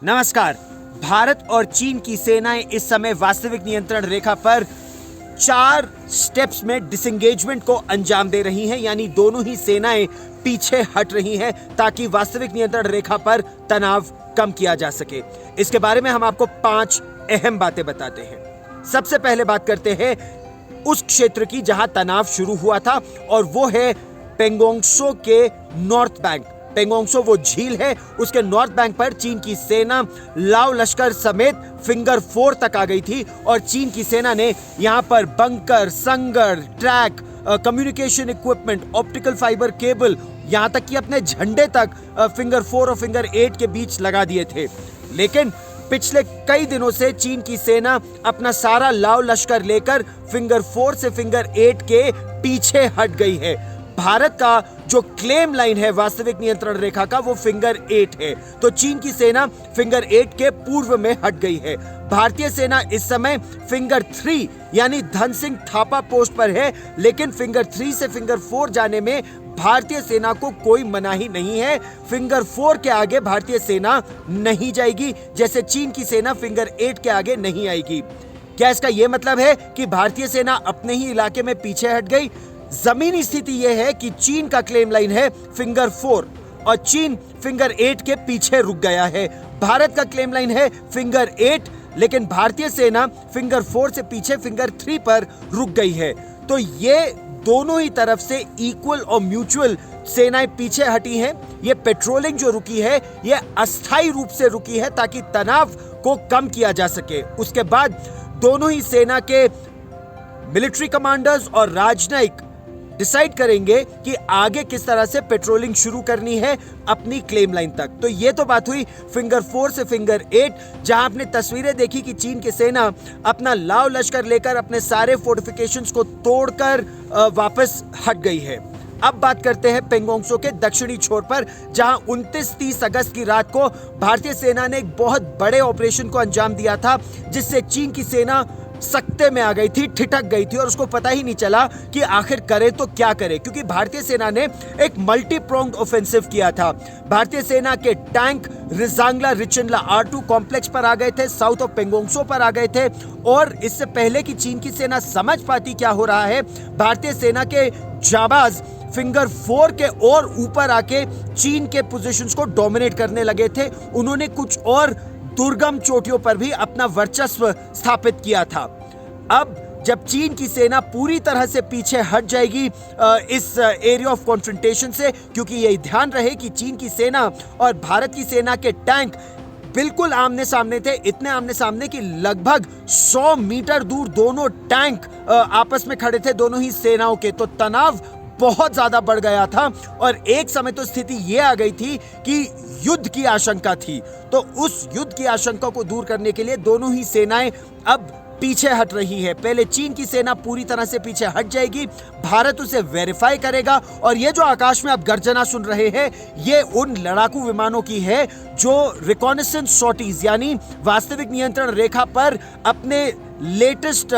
नमस्कार। भारत और चीन की सेनाएं इस समय वास्तविक नियंत्रण रेखा पर 4 स्टेप्स में डिसएंगेजमेंट को अंजाम दे रही हैं, यानी दोनों ही सेनाएं पीछे हट रही हैं ताकि वास्तविक नियंत्रण रेखा पर तनाव कम किया जा सके। इसके बारे में हम आपको 5 अहम बातें बताते हैं। सबसे पहले बात करते हैं उस क्षेत्र की जहां तनाव शुरू हुआ था, और वो है पेंगोंगसो के नॉर्थ बैंक। पेंगोंगसो वो झील है, उसके नॉर्थ बैंक पर चीन की सेना लाओ लश्कर समेत फिंगर 4 तक आ गई थी, और चीन की सेना ने यहां पर बंकर, संगर, track, communication equipment, optical fibre cable, यहां तक कि अपने झंडे तक फिंगर 4 और फिंगर 8 के बीच लगा दिए थे। लेकिन पिछले कई दिनों से चीन की सेना अपना सारा लाओ लश्कर लेकर फिंगर 4 से फिंगर 8 के पीछे हट गई है। भारत का जो क्लेम लाइन है वास्तविक नियंत्रण रेखा का, वो फिंगर 8 है, तो चीन की सेना फिंगर 8 के पूर्व में हट गई है। भारतीय सेना इस समय फिंगर 3 यानी धन सिंह थापा पोस्ट पर है, लेकिन फिंगर 3 से फिंगर 4 जाने में भारतीय सेना को कोई मनाही नहीं है। फिंगर 4 के आगे भारतीय सेना नहीं जाएगी, जैसे चीन की सेना फिंगर 8 के आगे नहीं आएगी। क्या इसका यह मतलब है कि भारतीय सेना अपने ही इलाके में पीछे हट गई? जमीनी स्थिति यह है कि चीन का क्लेम लाइन है फिंगर 4 और चीन फिंगर 8 के पीछे रुक गया है। भारत का क्लेम लाइन है फिंगर 8, लेकिन भारतीय सेना फिंगर 4 से पीछे फिंगर 3 पर रुक गई है। तो ये दोनों ही तरफ से इक्वल और म्यूचुअल सेनाएं पीछे हटी हैं। ये पेट्रोलिंग जो रुकी है, ये अस्थायी रूप से रुकी है ताकि तनाव को कम किया जा सके। उसके बाद दोनों ही सेना के मिलिट्री कमांडर्स और राजनयिक डिसाइड करेंगे कि आगे किस तरह से पेट्रोलिंग शुरू करनी है अपनी क्लेम लाइन तक। तो ये तो बात हुई फिंगर 4 से फिंगर 8, जहां आपने तस्वीरें देखी कि चीन की सेना अपना लाओ लश्कर लेकर अपने सारे फोर्टिफिकेशंस को तोड़कर वापस हट गई है। अब बात करते हैं पेंगोंगसो के दक्षिणी छोर पर, जहां 29-30 अगस्त की रात को भारतीय सेना ने एक बहुत बड़े ऑपरेशन को अंजाम दिया था, जिससे चीन की सेना सकते में आ गई थी, ठिठक गई थी, और उसको पता ही नहीं चला कि आखिर करे तो क्या करे, क्योंकि भारतीय सेना ने एक मल्टी प्रोंग्ड ऑफेंसिव किया था। भारतीय सेना के टैंक रिजांगला रिचिनला R2 कॉम्प्लेक्स पर आ गए थे, साउथ ऑफ पेंगोंगसो पर आ गए थे, और इससे पहले कि चीन की सेना समझ पाती क्या हो रहा है, भारतीय सेना के जाबाज फिंगर 4 के और ऊपर आके चीन के पोजीशंस को डोमिनेट करने लगे थे। उन्होंने कुछ और दुर्गम चोटियों पर भी अपना वर्चस्व स्थापित किया था। अब जब चीन की सेना पूरी तरह से पीछे हट जाएगी इस एरिया ऑफ कॉन्फ्रंटेशन से, क्योंकि यह ध्यान रहे कि चीन की सेना और भारत की सेना के टैंक बिल्कुल आमने सामने थे, इतने आमने सामने कि लगभग 100 मीटर दूर दोनों टैंक आपस में खड़े थे, दोनों ही सेनाओं के। तो तनाव बहुत ज्यादा बढ़ गया था, और एक समय तो स्थिति यह आ गई थी कि युद्ध की आशंका थी। तो उस युद्ध की आशंका को दूर करने के लिए दोनों ही सेनाएं अब पीछे हट रही है। पहले चीन की सेना पूरी तरह से पीछे हट जाएगी, भारत उसे वेरीफाई करेगा, और ये जो आकाश में आप गर्जना सुन रहे हैं, ये उन लड़ाकू विमानों की है जो रिकॉनेसेंस सॉर्टीज यानी वास्तविक नियंत्रण रेखा पर अपने लेटेस्ट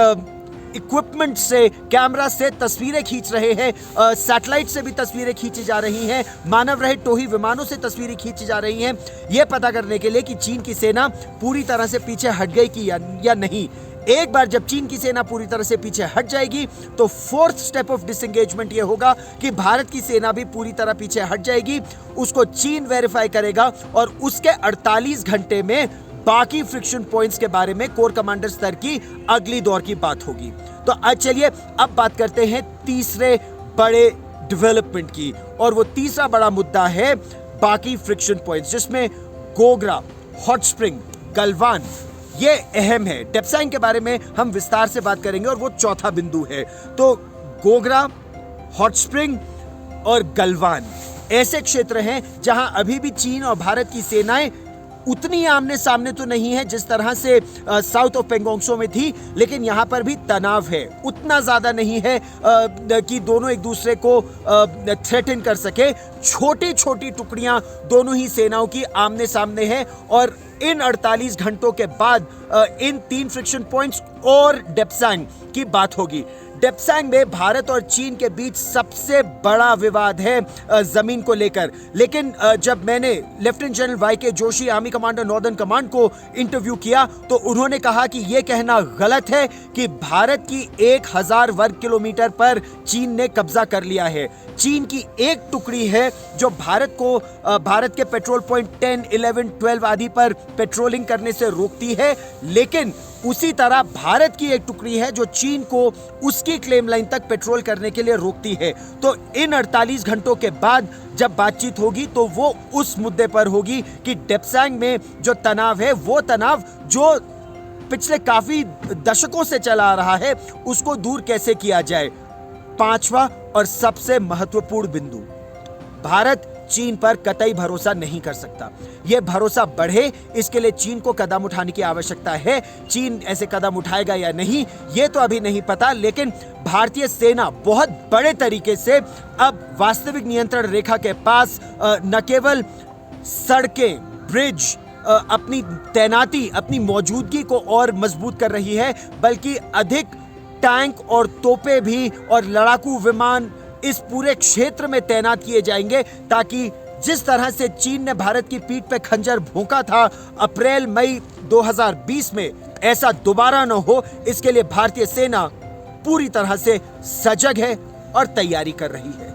इक्विपमेंट से, कैमरा से तस्वीरें खींच रहे हैं, सैटेलाइट से भी तस्वीरें खींची जा रही हैं, मानव रहित टोही विमानों से तस्वीरें खींची जा रही हैं, यह पता करने के लिए कि चीन की सेना पूरी तरह से पीछे हट गई कि या नहीं। एक बार जब चीन की सेना पूरी तरह से पीछे हट जाएगी, तो 4th स्टेप ऑफ डिसएंगेजमेंट यह होगा कि भारत की सेना भी पूरी तरह पीछे हट जाएगी। उसको चीन वेरीफाई करेगा, और उसके 48 घंटे में बाकी फ्रिक्शन पॉइंट्स के बारे में कोर कमांडर स्तर की अगली दौर की बात होगी। तो आज चलिए अब बात करते हैं तीसरे बड़े डेवलपमेंट की, और वो तीसरा बड़ा मुद्दा है बाकी फ्रिक्शन पॉइंट्स, जिसमें गोगरा, हॉट स्प्रिंग, गलवान ये अहम है। डेप्सांग के बारे में हम विस्तार से बात करेंगे, और वो चौथा बिंदु है। तो गोगरा, हॉट स्प्रिंग और गलवान ऐसे क्षेत्र हैं जहां अभी भी चीन और भारत की सेनाएं उतनी आमने सामने तो नहीं है जिस तरह से साउथ ऑफ पेंगोंगसो में थी, लेकिन यहां पर भी तनाव है, उतना ज्यादा नहीं है कि दोनों एक दूसरे को थ्रेटन कर सके। छोटी छोटी टुकड़ियां दोनों ही सेनाओं की आमने सामने है, और इन 48 घंटों के बाद इन 3 फ्रिक्शन पॉइंट्स और डेप्सांग की बात होगी। डेप्सांग में भारत और चीन के बीच सबसे बड़ा विवाद है जमीन को लेकर। लेकिन जब मैंने lieutenant general Y K. Joshi, army commander northern command को इंटरव्यू किया तो उन्होंने कहा कि यह कहना गलत है कि भारत की 1000 वर्ग किलोमीटर पर चीन ने कब्जा कर लिया है। चीन की एक टुकड़ी है जो भारत के पेट्रोल पॉइंट 10, 11, 12 आदि पर पेट्रोलिंग करने से रोकती है, लेकिन उसी तरह भारत की एक टुकड़ी है जो चीन को उसकी क्लेम लाइन तक पेट्रोल करने के लिए रोकती है। तो इन 48 घंटों के बाद जब बातचीत होगी तो वो उस मुद्दे पर होगी कि डेप्सांग में जो तनाव है, वो तनाव जो पिछले काफी दशकों से चला आ रहा है, उसको दूर कैसे किया जाए। पांचवा और सबसे महत्वपूर्ण बिंदु, भारत चीन पर कतई भरोसा नहीं कर सकता। यह भरोसा बढ़े, इसके लिए चीन को कदम उठाने की आवश्यकता है। चीन ऐसे कदम उठाएगा या नहीं, यह तो अभी नहीं पता, लेकिन भारतीय सेना बहुत बड़े तरीके से अब वास्तविक नियंत्रण रेखा के पास न केवल सड़कें, ब्रिज, अपनी तैनाती, अपनी मौजूदगी को और मजबूत कर रही है, बल्कि अधिक टैंक और तोपें भी और लड़ाकू विमान इस पूरे क्षेत्र में तैनात किए जाएंगे, ताकि जिस तरह से चीन ने भारत की पीठ पे खंजर भोंका था अप्रैल मई 2020 में, ऐसा दोबारा न हो। इसके लिए भारतीय सेना पूरी तरह से सजग है और तैयारी कर रही है।